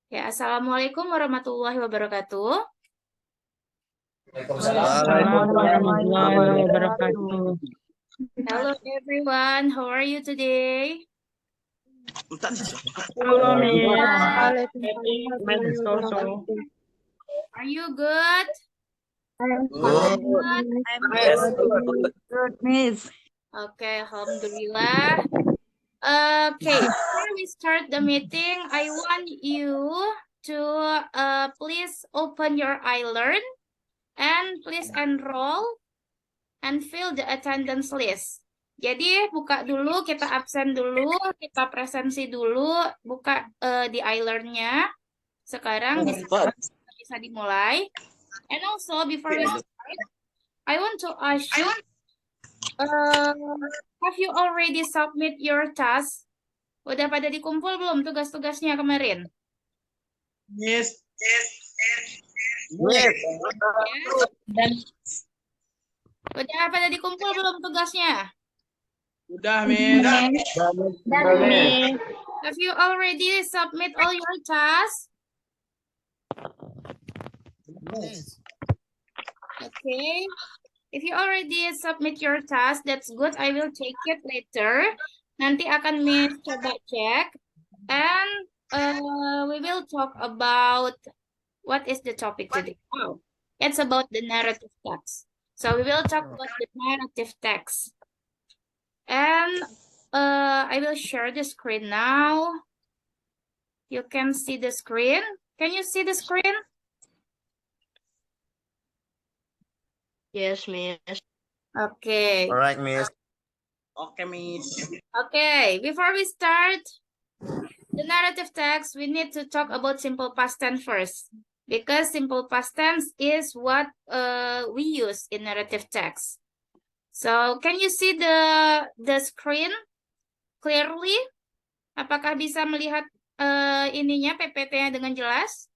Ya, Assalamualaikum warahmatullahi wabarakatuh. Assalamualaikum warahmatullahi wabarakatuh. Hello everyone, how are you today? Halo, Miss. Are you good? Good. Good, Miss. Okay, Alhamdulillah. Okay, before we start the meeting, I want you to please open your iLearn and please enroll and fill the attendance list. Jadi buka dulu, kita absen dulu, kita presensi dulu, buka di iLearn-nya. Sekarang bisa dimulai. And also before we start, I want to ask you, have you already submit your task? Udah pada dikumpul belum tugas-tugasnya kemarin? Yes. Udah pada dikumpul belum tugasnya? Udah, Miss. Have you already submit all your tasks? Okay. If you already submit your task, that's good. I will take it later. Nanti akan Miss coba cek. And we will talk about what is the topic today. Oh, it's about the narrative text. So we will talk about the narrative text. And I will share the screen now. You can see the screen. Can you see the screen? Yes, Miss. Okay. All right, Miss. Oke, Miss. Okay, before we start the narrative text, we need to talk about simple past tense first. Because simple past tense is what we use in narrative text. So, can you see the screen clearly? Apakah bisa melihat ininya PPT-nya dengan jelas?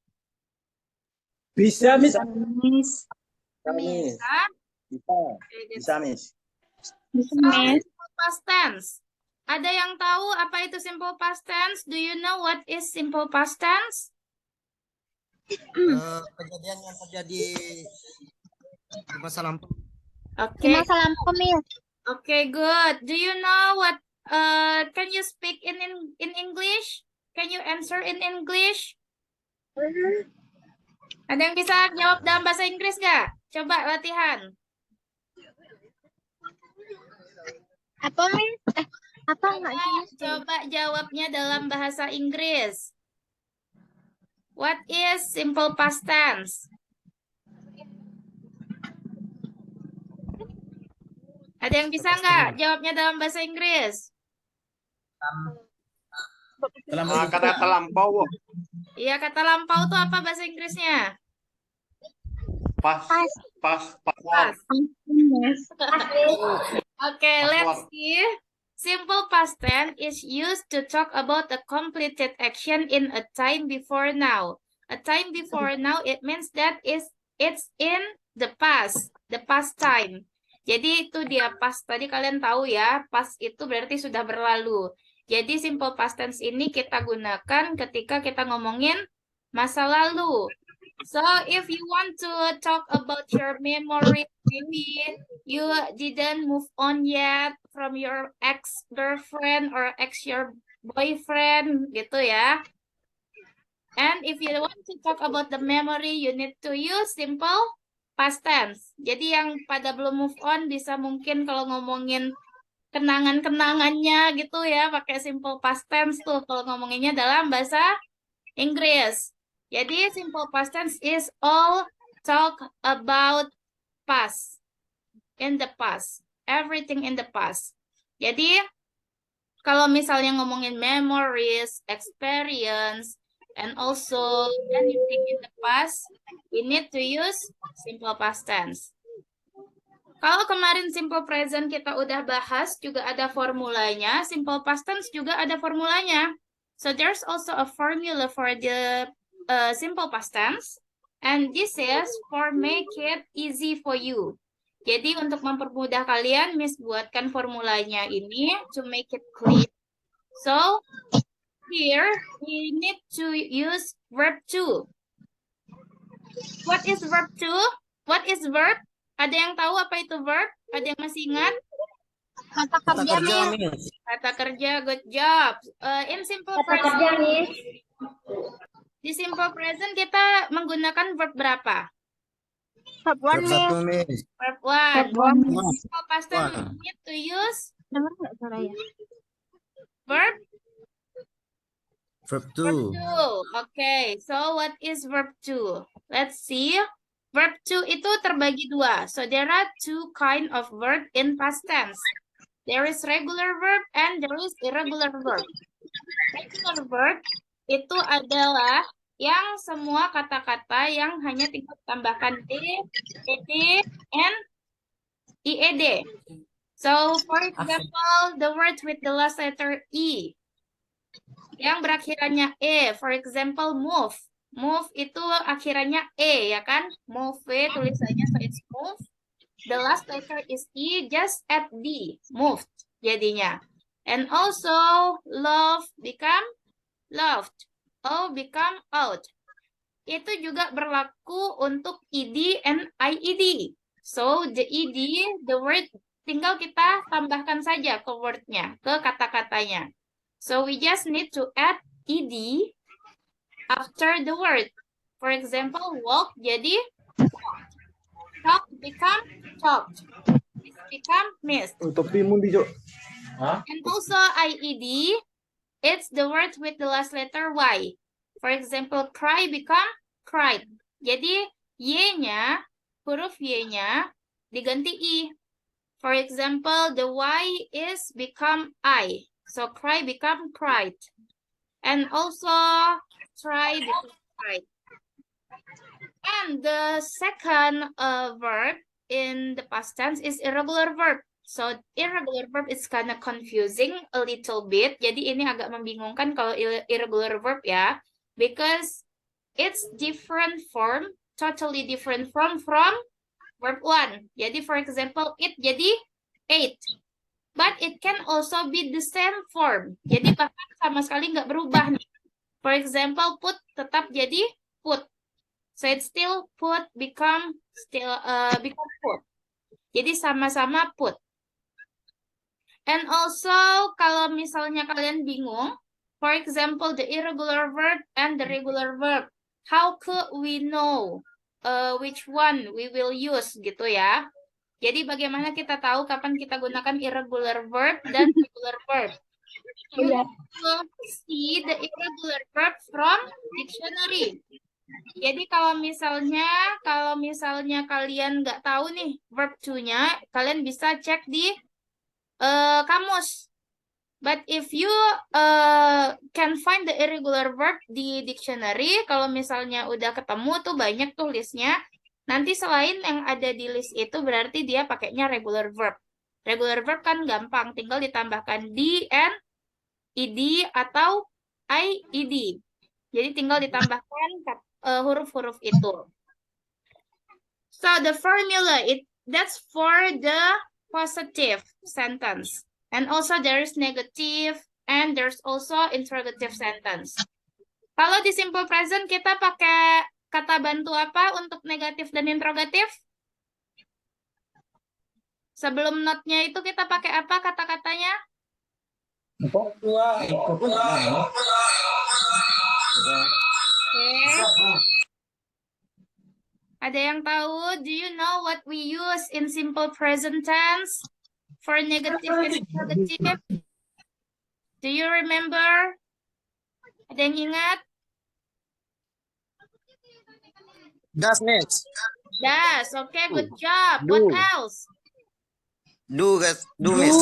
Bisa, Miss. Miss. Bisa. Bisa, Miss. Simple past tense. Ada yang tahu apa itu simple past tense? Do you know what is simple past tense? Kejadian yang terjadi di masa lampau. Okay. Okay, good. Do you know what? Can you speak in English? Can you answer in English? Ada yang bisa jawab dalam bahasa Inggris nggak? Coba latihan. Apa, Miss? Apa enggak sih? Coba jawabnya dalam bahasa Inggris. What is simple past tense? Ada yang bisa nggak jawabnya dalam bahasa Inggris? Kata lampau. Iya, kata lampau itu apa bahasa Inggrisnya? Pas. Okay, let's see. Simple past tense is used to talk about a completed action in a time before now. A time before now, it means that it's in the past time. Jadi itu dia past. Tadi kalian tahu ya, past itu berarti sudah berlalu. Jadi simple past tense ini kita gunakan ketika kita ngomongin masa lalu. So if you want to talk about your memory, maybe you didn't move on yet from your ex-girlfriend or your boyfriend gitu ya. And if you want to talk about the memory, you need to use simple past tense. Jadi yang pada belum move on bisa mungkin kalau ngomongin kenangan-kenangannya gitu ya, pakai simple past tense tuh kalau ngomonginnya dalam bahasa Inggris. Jadi simple past tense is all talk about past, in the past, everything in the past. Jadi kalau misalnya ngomongin memories, experience, and also anything in the past, we need to use simple past tense. Kalau kemarin simple present kita udah bahas, juga ada formulanya. Simple past tense juga ada formulanya. So there's also a formula for the simple past tense. And this is for make it easy for you. Jadi untuk mempermudah kalian, Miss buatkan formulanya ini to make it clear. So here we need to use verb to. What is verb to? What is verb? Ada yang tahu apa itu verb? Ada yang masih ingat? Kata Kata kerja, kerja, Miss. Miss. Kata kerja, good job. In simple Kata kerja, present, Miss. di simple present kita menggunakan verb berapa? Verb Verb 1, satu, Miss. Miss. Verb 1. Verb 1. Simple past tense One. need to use Dengar nggak suara ya? verb Verb Verb 2. 2. Okay, so what is verb 2? Let's see. Verb 2 itu terbagi dua. So there are two kind of verb in past tense. There is regular verb and there is irregular verb. Regular verb itu adalah yang semua kata-kata yang hanya tinggal tambahkan d, ed, and ied. So for example, the word with the last letter e. Yang berakhirannya e, for example, move. Move itu akhirannya e, ya kan? Move tulisannya, so it's move. The last letter is e, just add d, moved jadinya. And also, love become loved. O become out. Itu juga berlaku untuk ed and ied. So, the ed, the word, tinggal kita tambahkan saja ke wordnya, ke kata-katanya. So we just need to add ed after the word. For example, walk jadi walked. Talk become talked. Miss become missed. And also ied, it's the word with the last letter y. For example, cry become cried. Jadi y-nya, huruf y-nya diganti i. For example, the y is become I. So cry become cried. And also try become tried. And the second verb in the past tense is irregular verb. So irregular verb is kind of confusing a little bit. Jadi ini agak membingungkan kalau irregular verb ya. Because it's different form, totally different from verb 1. Jadi for example, it jadi ate. But it can also be the same form. Jadi bahkan sama sekali nggak berubah nih. For example, put tetap jadi put. So it's still put become put. Jadi sama-sama put. And also kalau misalnya kalian bingung, for example, the irregular verb and the regular verb, how could we know which one we will use gitu ya? Jadi bagaimana kita tahu kapan kita gunakan irregular verb dan regular verb? You have to see the irregular verb from dictionary. Jadi kalau misalnya kalian nggak tahu nih verb to-nya, kalian bisa cek di kamus. But if you can find the irregular verb di dictionary, kalau misalnya udah ketemu tuh banyak tuh listnya. Nanti selain yang ada di list itu berarti dia pakainya regular verb. Regular verb kan gampang, tinggal ditambahkan d and ed atau ied. Jadi tinggal ditambahkan huruf-huruf itu. So the formula, that's for the positive sentence. And also there is negative and there's also interrogative sentence. Kalau di simple present kita pakai kata bantu apa untuk negatif dan interrogatif? Sebelum not-nya itu kita pakai apa kata-katanya? Okay. Ada yang tahu? Do you know what we use in simple present tense for negative and interrogative? Do you remember? Ada yang ingat? Das, Miss. Das, okay, good job. What else? Do, guys. Do, Miss.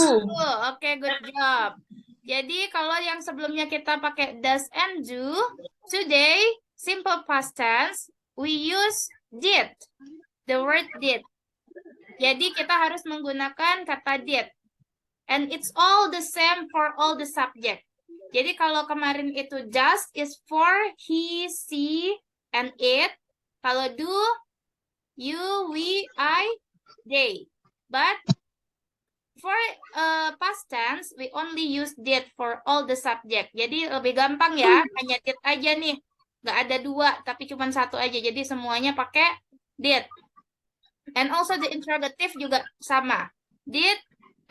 Okay, good job. Jadi kalau yang sebelumnya kita pakai does and do, today, simple past tense, we use did. The word did. Jadi kita harus menggunakan kata did. And it's all the same for all the subject. Jadi kalau kemarin itu does is for he, she, and it. Kalau do, you, we, I, they. But For past tense, we only use did for all the subject. Jadi lebih gampang ya, hanya did aja nih. Nggak ada dua, tapi cuma satu aja. Jadi semuanya pakai did. And also the interrogative juga sama. Did,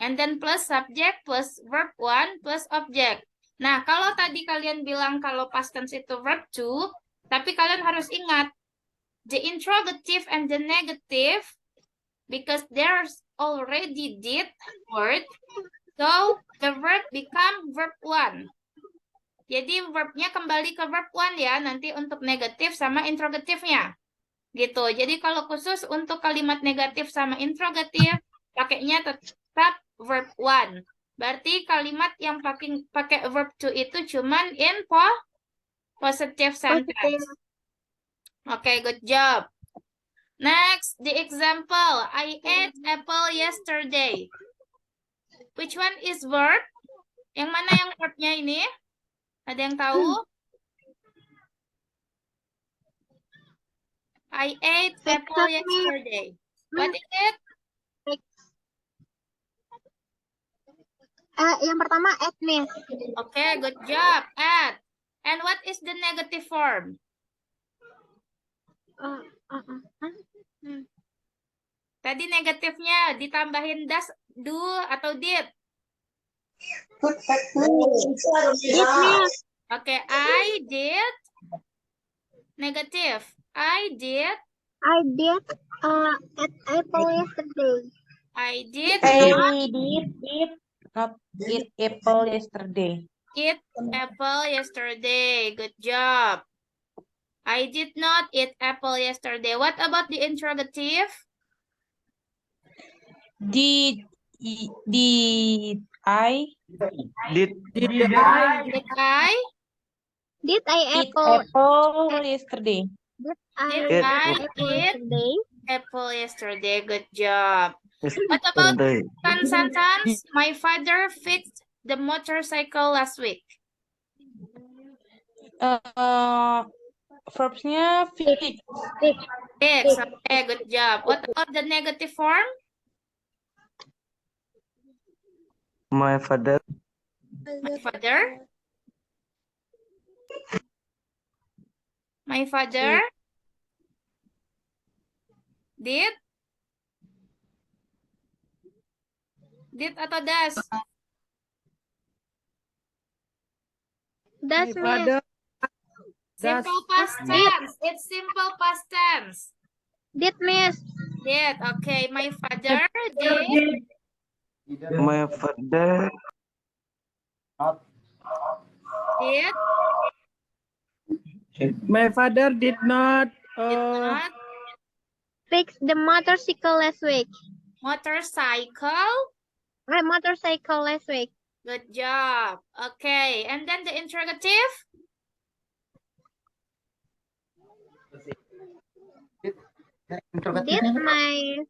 and then plus subject, plus verb 1, plus object. Nah, kalau tadi kalian bilang kalau past tense itu verb 2, tapi kalian harus ingat, the interrogative and the negative, because there's already did word, so the verb become verb 1. Jadi verbnya kembali ke verb 1 ya, nanti untuk negatif sama interrogatifnya. Gitu. Jadi kalau khusus untuk kalimat negatif sama interrogatif, pakainya tetap verb 1. Berarti kalimat yang pakai verb 2 itu cuman in positive sentence. Okay, good job. Next, the example. I ate apple yesterday. Which one is verb? Yang mana yang verbnya ini? Ada yang tahu? I ate apple yesterday. What is it? Yang pertama at, Miss. Okay, good job. At. And what is the negative form? Tadi negatifnya ditambahin das, do, atau did? Did, Miss. Okay, I did. Negative. I did. At apple yesterday. I did not eat apple yesterday. eat apple yesterday. Good job. I did not eat apple yesterday. What about the interrogative? Did I Did I eat apple yesterday? Did I eat apple yesterday? Good job. What about one sentence? My father fixed the motorcycle last week. Verbsnya fix. Fix. Okay, good job. What about the negative form? My father My father. My father did atau does? Does, Miss. Simple past tense. It's simple past tense. Did, Miss. Did. Okay, my father did. my father Did. My father did not Did not. Fix the motorcycle last week. Motorcycle. Motorcycle last week. Good job. Okay, and then the interrogative. Did my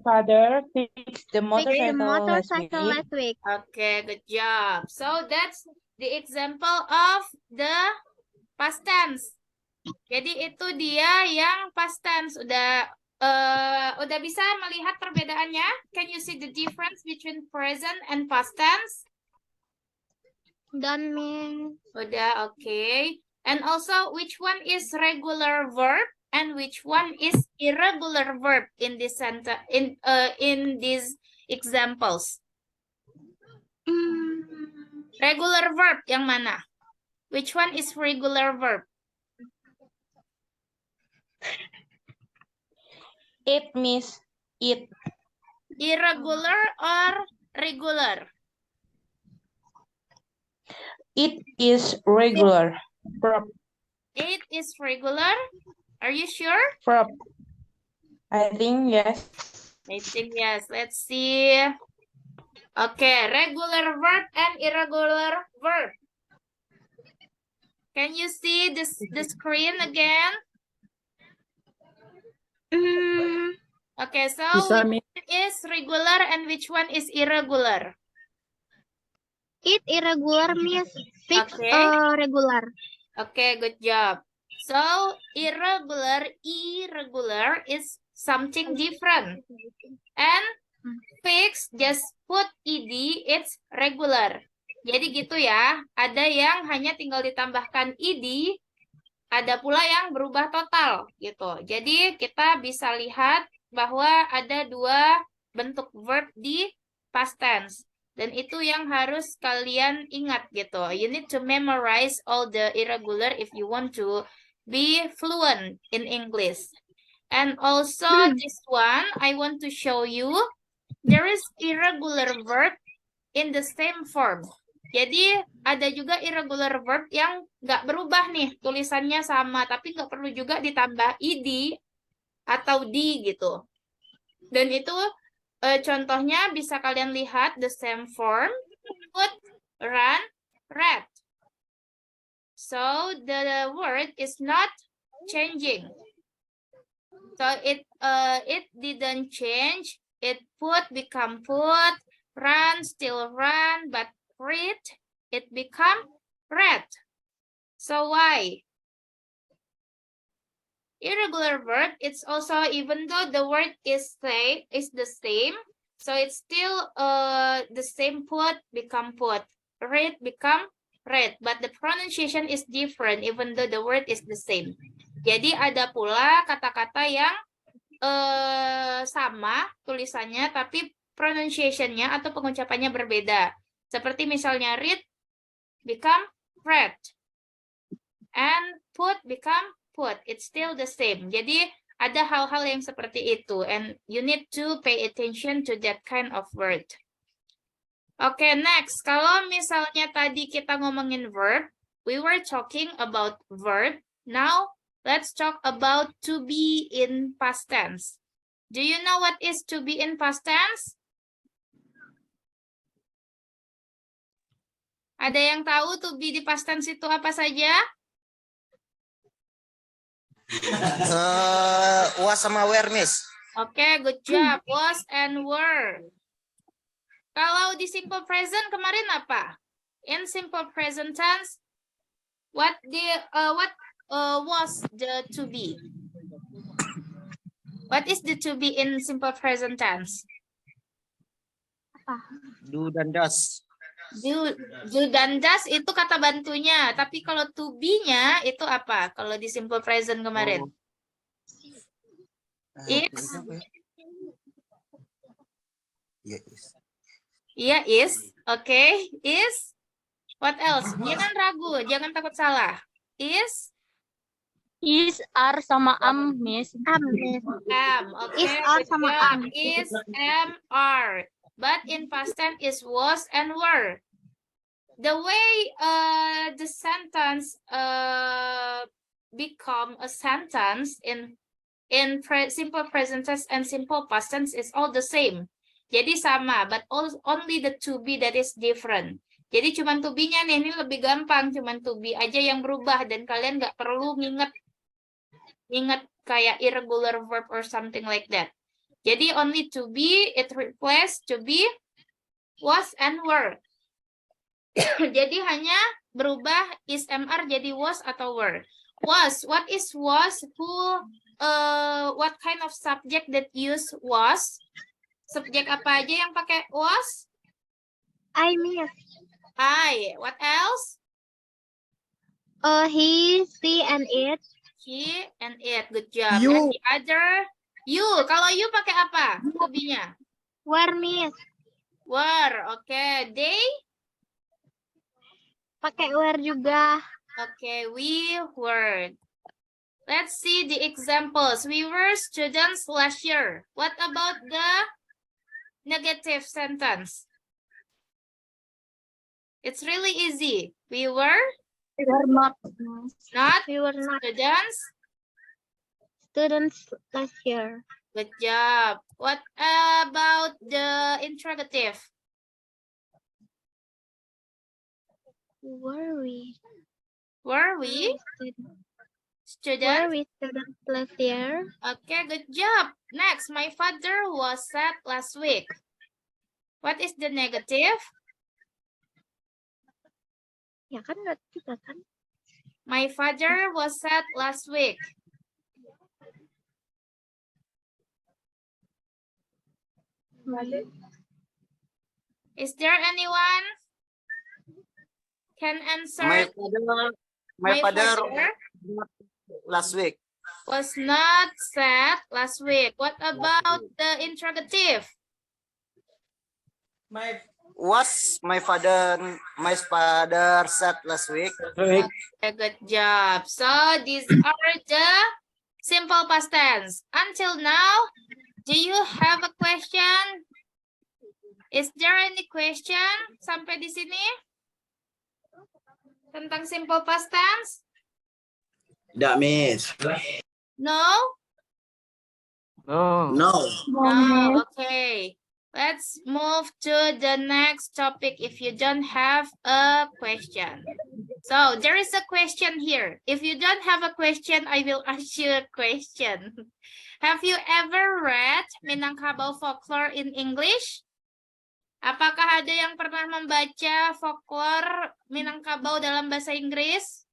father fix the fix the motorcycle motorcycle last week? Okay, good job. So that's the example of the past tense. Jadi itu dia yang past tense. Udah bisa melihat perbedaannya? Can you see the difference between present and past tense? Done, Miss. Udah, okay. And also, which one is regular verb and which one is irregular verb in this sentence, in these examples? Regular verb yang mana? Which one is regular verb? It means it. Irregular or regular? It is regular. Verb. It is regular. Are you sure? Verb. I think yes. I think yes. Let's see. Okay, regular verb and irregular verb. Can you see the screen again? Okay, so Bisa, which one is regular and which one is irregular? It irregular, Miss. Fix Okay. Regular. Okay, good job. So irregular is something different. And fix, just put ed, it's regular. Jadi gitu ya, ada yang hanya tinggal ditambahkan ed, ada pula yang berubah total gitu. Jadi kita bisa lihat bahwa ada dua bentuk verb di past tense. Dan itu yang harus kalian ingat gitu. You need to memorize all the irregular if you want to be fluent in English. And also this one, I want to show you, there is irregular verb in the same form. Jadi ada juga irregular verb yang nggak berubah nih, tulisannya sama, tapi nggak perlu juga ditambah ed atau di gitu. Dan itu contohnya bisa kalian lihat the same form, put, run, read. So the word is not changing. So it didn't change. It put become put, run still run, but read it become read. So why? Irregular verb, it's also, even though the word is the same, so it's still the same, put become put, read become read, but the pronunciation is different even though the word is the same. Jadi ada pula kata-kata yang sama tulisannya tapi pronunciation-nya atau pengucapannya berbeda. Seperti misalnya read become read and put become put, it's still the same. Jadi ada hal-hal yang seperti itu, and you need to pay attention to that kind of word. Oke, next. Kalau misalnya tadi kita ngomongin verb, we were talking about verb. Now, let's talk about to be in past tense. Do you know what is to be in past tense? Ada yang tahu to be di past tense itu apa saja? Was sama were, Miss. Oke, good job. Was and were. Kalau di simple present kemarin apa? In simple present tense, what was the to be? What is the to be in simple present tense? Do dan does. Do dan does itu kata bantunya, tapi kalau to be-nya itu apa? Kalau di simple present kemarin? Is? Iya, is. Oke, is. What else? Jangan ragu, jangan takut salah. Is? Is, are, sama am, Miss. Am. Okay. Is, are, sama am. Is, am, are. But in past tense is was and were. The way the sentence become a sentence in simple present tense and simple past tense is all the same. Jadi sama, but only the to be that is different. Jadi cuman to be-nya nih, ini lebih gampang, cuman to be aja yang berubah dan kalian nggak perlu nginget kayak irregular verb or something like that. Jadi only to be, it replaces to be, was, and were. Jadi hanya berubah is, mr jadi was atau were. Was, what is was? Who, what kind of subject that use was? Subjek apa aja yang pakai was? I, Miss. I. What else? He, she, and it. He and it. Good job. You. And the other, you. Kalau you pakai apa? To be-nya. Were, Miss. Were. Okay. They? Pakai were juga. Okay. We were. Let's see the examples. We were students last year. What about the negative sentence? It's really easy. We were We were not. not We were not students. students last year. Good job. What about the interrogative? Were we? Were we Were students? we students last year? Okay, good job. Next, my father was sad last week. What is the negative? Ya kan berarti kita kan. My father was sad last week. Is there anyone can answer? My father father last week. was not sad last week. What about the interrogative? Was my father sad last week? Okay, good job. So these are the simple past tense. Until now, do you have a question? Is there any question sampai di sini? Tentang simple past tense? Tidak, Miss. No? No. No. No, okay. Let's move to the next topic if you don't have a question. So there is a question here. If you don't have a question, I will ask you a question. Have you ever read Minangkabau folklore in English? Apakah ada yang pernah membaca folklore Minangkabau dalam bahasa Inggris?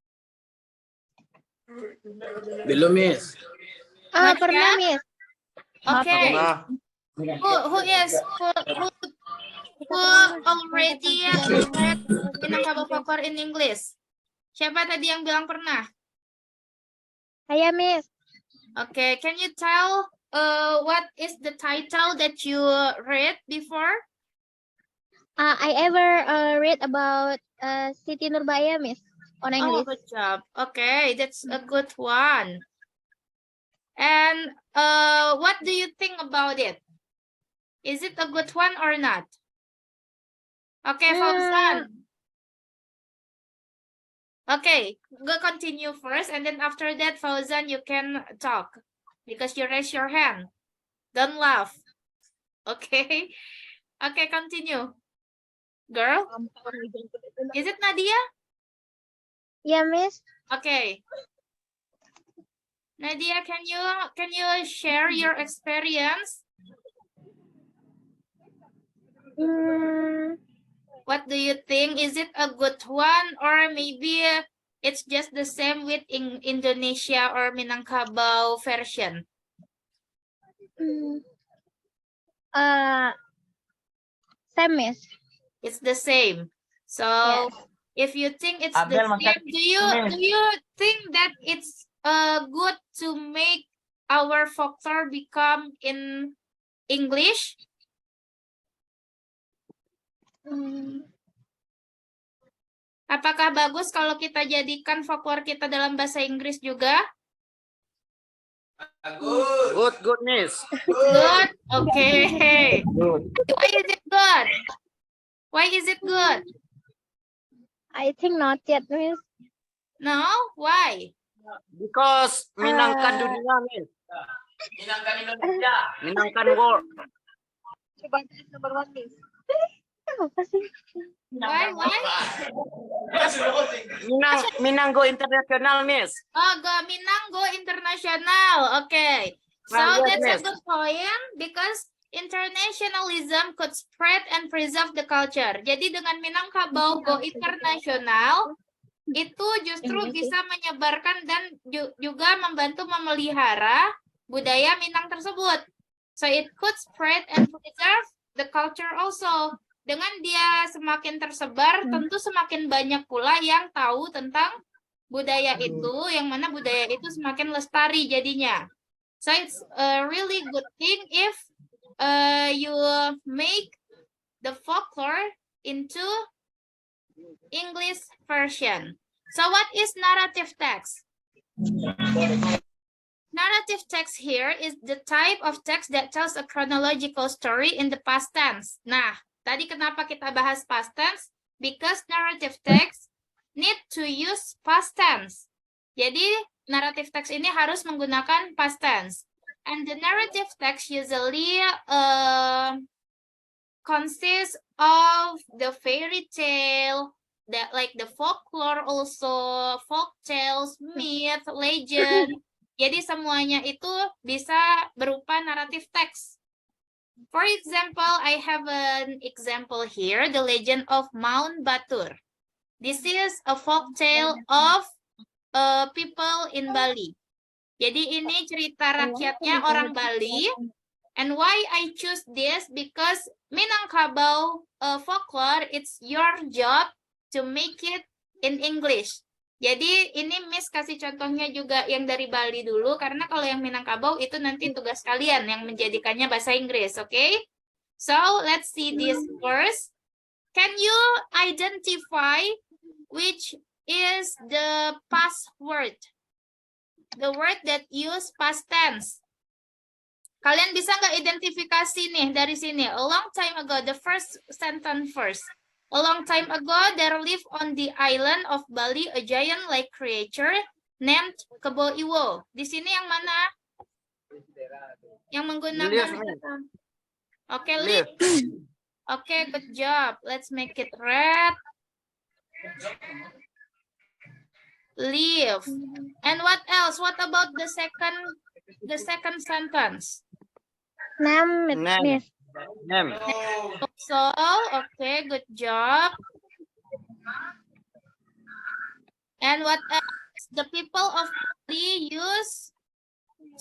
Belum, Miss. Ah, Baca? pernah, Miss. Okay. Pernah. Who already read Minangkabau folklore in English? Siapa tadi yang bilang pernah? Saya, Miss. Okay, can you tell what is the title that you read before? I ever read about Siti Nurbaya, Miss, on Oh, English. good job. Okay, that's a good one. And what do you think about it? Is it a good one or not? Okay, Fauzan. Okay, go continue first, and then after that, Fauzan, you can talk because you raise your hand. Don't laugh. Okay. Okay, continue. Girl, is it Nadia? Ya, Miss. Okay. Nadia, can you share your experience? What do you think? Is it a good one, or maybe it's just the same with Indonesia or Minangkabau version? Same, Miss. It's the same. So Yes. if you think it's the Abel, same, do you think that it's good to make our folklore become in English? Apakah bagus kalau kita jadikan folklore kita dalam bahasa Inggris juga? Good, Miss. Good. Okay. Good. Why is it good? Why is it good? I think not yet, Miss. No? Why? Because Minangkan dunia, Miss. Minangkan Indonesia. Minangkan world. Coba nomor 1, Miss. Apa sih? Why? Minanggo International, Miss. Oh, Minanggo International. Okay. So Yes, that's a yes. good point because internationalism could spread and preserve the culture. Jadi dengan Minangkabau Go International itu justru bisa menyebarkan dan juga membantu memelihara budaya Minang tersebut. So it could spread and preserve the culture also. Dengan dia semakin tersebar, tentu semakin banyak pula yang tahu tentang budaya itu, yang mana budaya itu semakin lestari jadinya. So it's a really good thing if you make the folklore into English version. So what is narrative text? Narrative text here is the type of text that tells a chronological story in the past tense. Nah, tadi kenapa kita bahas past tense? Because narrative text need to use past tense. Jadi narrative text ini harus menggunakan past tense. And the narrative text usually consists of the fairy tale, that like the folklore also, folk tales, myth, legend. Jadi semuanya itu bisa berupa narrative text. For example, I have an example here, the legend of Mount Batur. This is a folk tale of people in Bali. Jadi ini cerita rakyatnya orang Bali And why I choose this? Because Minangkabau folklore, it's your job to make it in English. Jadi ini Miss kasih contohnya juga yang dari Bali dulu, karena kalau yang Minangkabau itu nanti tugas kalian yang menjadikannya bahasa Inggris, okay? So let's see this first. Can you identify which is the past word? The word that use past tense. Kalian bisa nggak identifikasi nih dari sini? A long time ago, the first sentence first. A long time ago, there lived on the island of Bali a giant-like creature named Kebo Iwo. Di sini yang mana? Yang menggunakan Oke, live. Oke, good job. Let's make it red. Live. And what else? What about the second sentence? Name, Miss. Name. So, okay, good job. And what else? The people of Bali use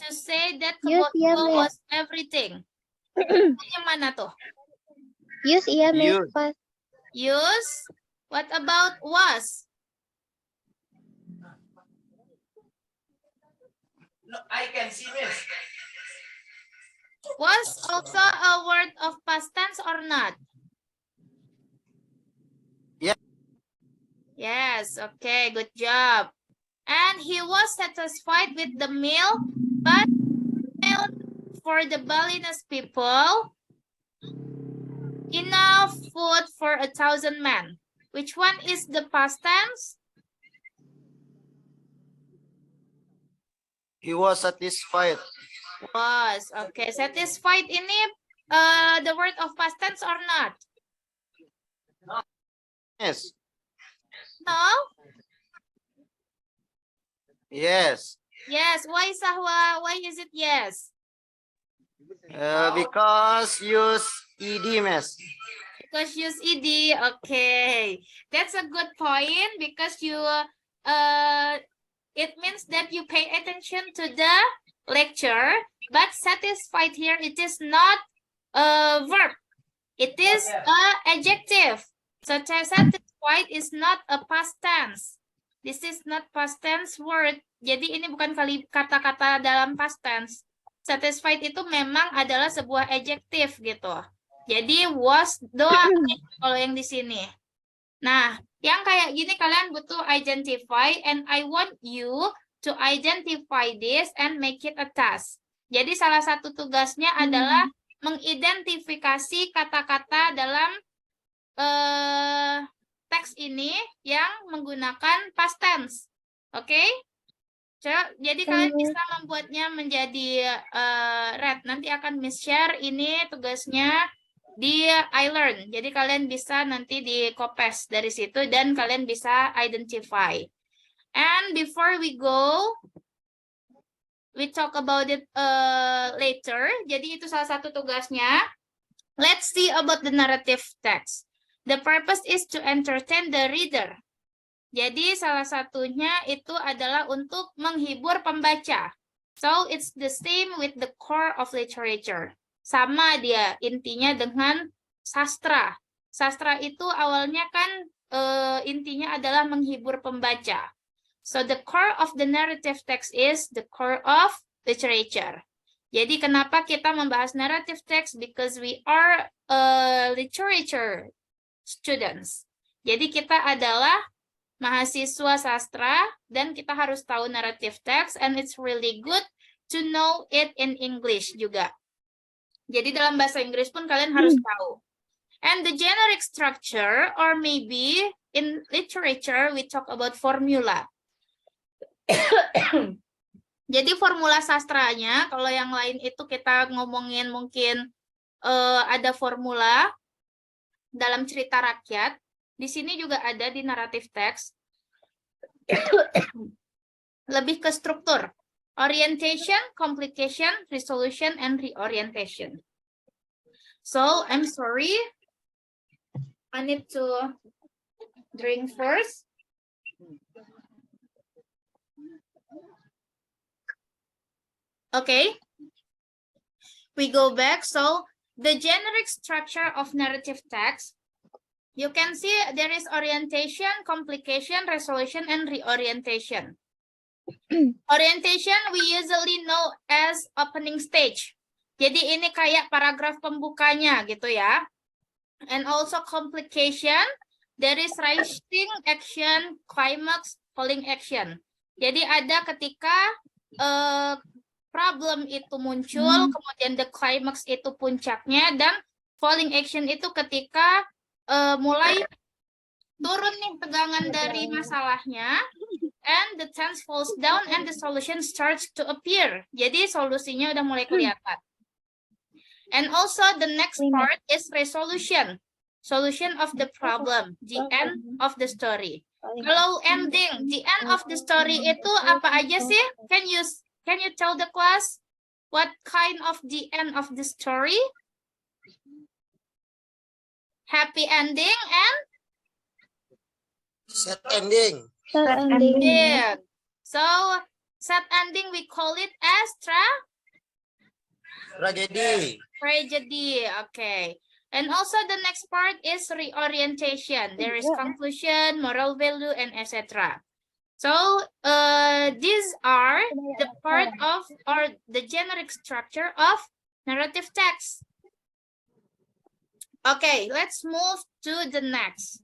to say that Use, iya, Kebo Miss. was everything. Yang mana tuh? Use, iya, Miss. Use. Pas. Use. What about was? No, I can see Miss. Was also a word of past tense or not? Yeah. Yes, okay, good job. And he was satisfied with the meal, but for the Balinese people, enough food for 1,000 men. Which one is the past tense? He was satisfied. Was, okay. Satisfied ini the word of past tense or not? Yes. No? Yes. Yes. Why, Sahwa? Why is it yes? Because use ed, Miss. Because use ed. Okay. That's a good point because you it means that you pay attention to the lecture, but satisfied here it is not a verb. It is a adjective. So satisfied is not a past tense. This is not past tense word. Jadi ini bukan kata-kata dalam past tense. Satisfied itu memang adalah sebuah adjective gitu. Jadi was doang kalau yang di sini. Nah, yang kayak gini kalian butuh identify, and I want you to identify this and make it a task. Jadi salah satu tugasnya adalah mengidentifikasi kata-kata dalam teks ini yang menggunakan past tense. Oke? Jadi kalian bisa membuatnya menjadi red. Nanti akan Miss share ini tugasnya di iLearn. Jadi kalian bisa nanti di copy dari situ dan kalian bisa identify. And before we go, we talk about it later. Jadi itu salah satu tugasnya. Let's see about the narrative text. The purpose is to entertain the reader. Jadi salah satunya itu adalah untuk menghibur pembaca. So it's the same with the core of literature. Sama dia intinya dengan sastra. Sastra itu awalnya kan intinya adalah menghibur pembaca. So the core of the narrative text is the core of literature. Jadi kenapa kita membahas narrative text? Because we are literature students. Jadi kita adalah mahasiswa sastra dan kita harus tahu narrative text, and it's really good to know it in English juga. Jadi dalam bahasa Inggris pun kalian harus tahu. And the generic structure, or maybe in literature we talk about formula. Jadi formula sastranya, kalau yang lain itu kita ngomongin mungkin ada formula dalam cerita rakyat, di sini juga ada di narrative text. Lebih ke struktur. Orientation, complication, resolution, and reorientation. So, I'm sorry. I need to drink first. Okay. We go back. So the generic structure of narrative text, you can see there is orientation, complication, resolution, and reorientation. Orientation we usually know as opening stage. Jadi ini kayak paragraf pembukanya gitu ya. And also complication, there is rising action, climax, falling action. Jadi ada ketika problem itu muncul, kemudian the climax itu puncaknya, dan falling action itu ketika mulai turun nih tegangan dari masalahnya, and the tense falls down and the solution starts to appear. Jadi solusinya udah mulai kelihatan. And also the next part is resolution. Solution of the problem, the end of the story. Kalau ending, the end of the story itu apa aja sih? Can you tell the class what kind of the end of the story? Happy ending and Sad ending. ending. So sad ending we call it as Tragedy. tragedy. Okay. And also the next part is reorientation. There is conclusion, moral value, and etc. So these are the part of or the generic structure of narrative text. Okay, let's move to the next.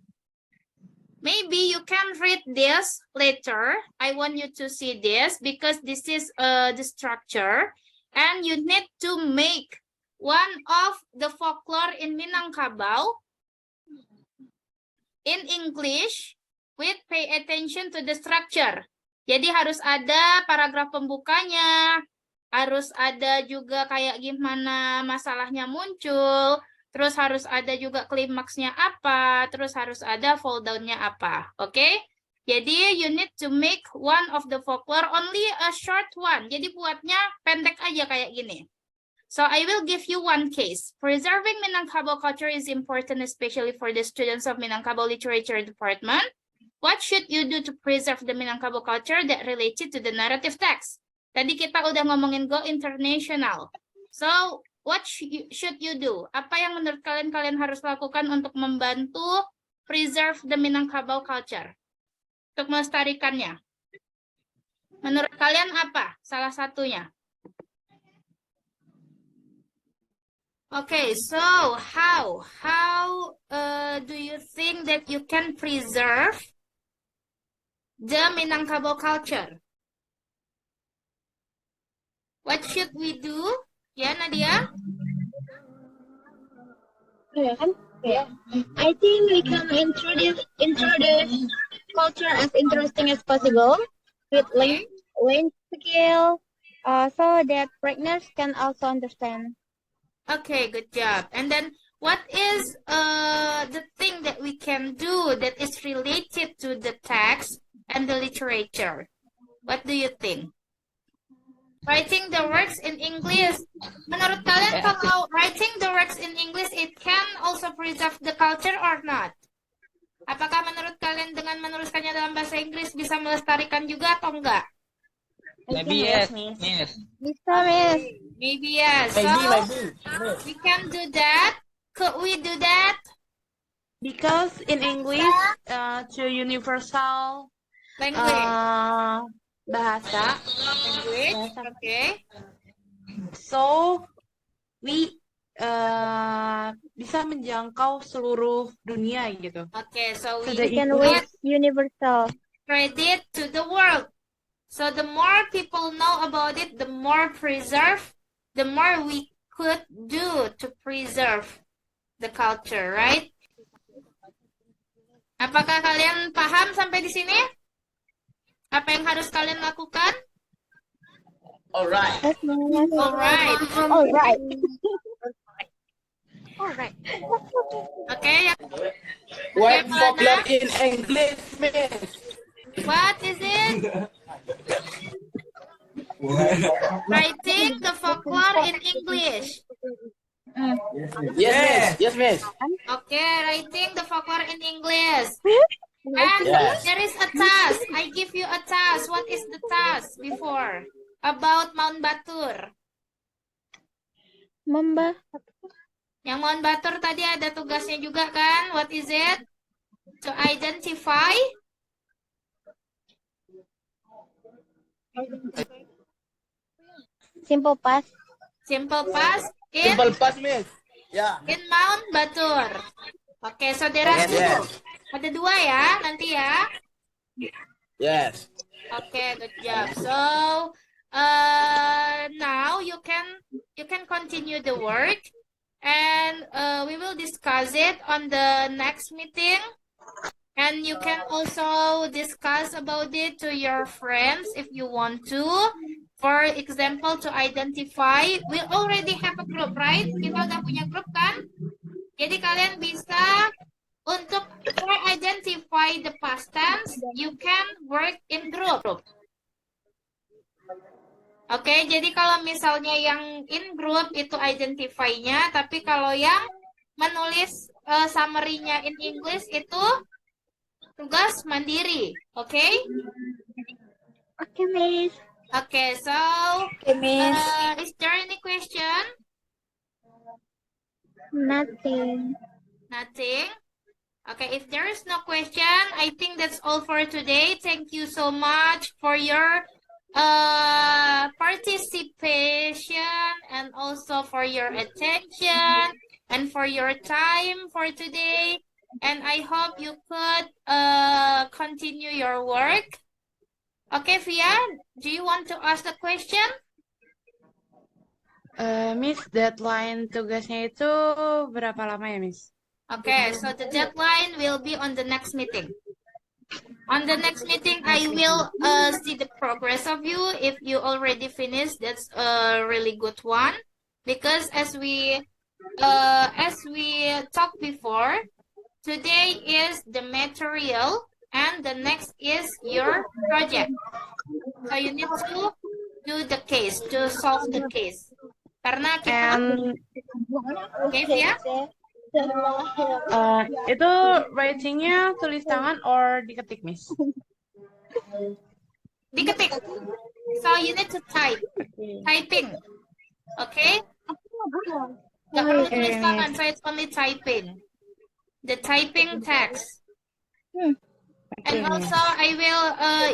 Maybe you can read this later. I want you to see this because this is the structure, and you need to make one of the folklore in Minangkabau in English with pay attention to the structure. Jadi harus ada paragraf pembukanya, harus ada juga kayak gimana masalahnya muncul, terus harus ada juga klimaksnya apa, terus harus ada fall down-nya apa. Oke? Jadi you need to make one of the folklore, only a short one. Jadi buatnya pendek aja kayak gini. So I will give you one case. Preserving Minangkabau culture is important, especially for the students of Minangkabau Literature Department. What should you do to preserve the Minangkabau culture that related to the narrative text? Tadi kita udah ngomongin go international. So what should you do? Apa yang menurut kalian harus lakukan untuk membantu preserve the Minangkabau culture? Untuk melestarikannya. Menurut kalian apa salah satunya? Okay, so how do you think that you can preserve the Minangkabau culture? What should we do? Ya, Nadia? Yeah. I think we can introduce culture as interesting as possible with link skill, so that beginners can also understand. Okay, good job. And then what is the thing that we can do that is related to the text and the literature? What do you think? Writing the works in English. Menurut kalian kalau writing the works in English, it can also preserve the culture or not? Apakah menurut kalian dengan menuliskannya dalam bahasa Inggris bisa melestarikan juga atau enggak? Maybe yes. Maybe yes. So we can do that. Could we do that? Because in English, to universal Language. bahasa. Language. Okay. So we bisa menjangkau seluruh dunia gitu. Okay, so So we the Can English- we universal? spread it to the world. So the more people know about it, the more the more we could do to preserve the culture, right? Apakah kalian paham sampai di sini? Apa yang harus kalian lakukan? Alright. Alright. Alright. Okay. What Mana? folklore in English, miss? What is it? Writing the folklore in English. Yes, miss. Yes, miss. Okay, writing the folklore in English. And Yes. there is a task. I give you a task. What is the task before? About Mount Batur. Mbak. Yang mohon batur tadi ada tugasnya juga kan? What is it? To identify Simple past. simple past in Simple past, Miss. Ya. Mount Batur. Oke, saudara ada dua ya nanti ya. Yes. Okay, good job. So now you can continue the work, and we will discuss it on the next meeting. And you can also discuss about it to your friends if you want to. For example, to identify, we already have a group, right? Kita udah punya grup kan? Jadi kalian bisa untuk identify the past tense, you can work in group. Oke, jadi kalau misalnya yang in group itu identify-nya, tapi kalau yang menulis summary-nya in English itu tugas mandiri, oke? Oke, Miss. Okay, so is there any question? Nothing. Nothing? Okay, if there is no question, I think that's all for today. Thank you so much for your participation and also for your attention and for your time for today. And I hope you could continue your work. Okay, Via, do you want to ask a question? Miss, deadline tugasnya itu berapa lama ya, Miss? Okay, so the deadline will be on the next meeting. On the next meeting, I will see the progress of you. If you already finished, that's a really good one. Because as we talked before, today is the material and the next is your project. So you need to do the case, to solve the case. Karena kita okay, ya? Itu writing-nya tulis tangan or diketik, Miss? Diketik. So you need to type. Typing. Okay? Gak perlu tulis tangan, so it's only typing. The typing text. And also, I will,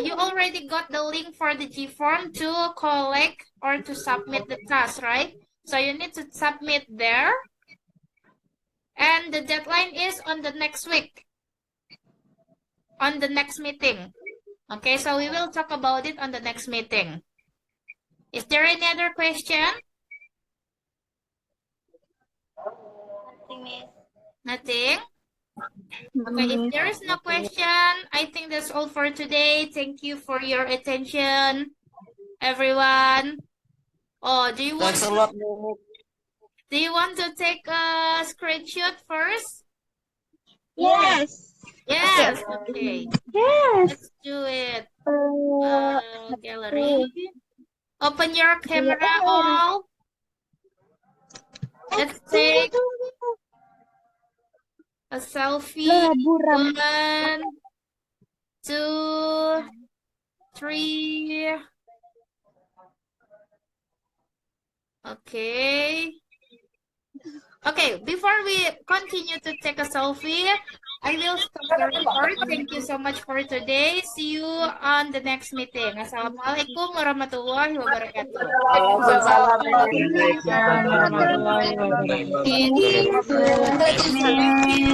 you already got the link for the G-form to collect or to submit the task, right? So you need to submit there. And the deadline is on the next week. On the next meeting. Okay, so we will talk about it on the next meeting. Is there any other question? Nothing? Okay, if there is no question, I think that's all for today. Thank you for your attention, everyone. Oh, do you want Thanks a lot. to take a screenshot first? Yes. Yes, okay. Yes. Let's do it. Gallery. Open your camera all. Let's take a selfie. 1, 2, 3. Okay. Okay, before we continue to take a selfie, I will stop the record. Thank you so much for today. See you on the next meeting. Assalamualaikum warahmatullahi wabarakatuh. Waalaikumsalam warahmatullahi wabarakatuh. Thank you.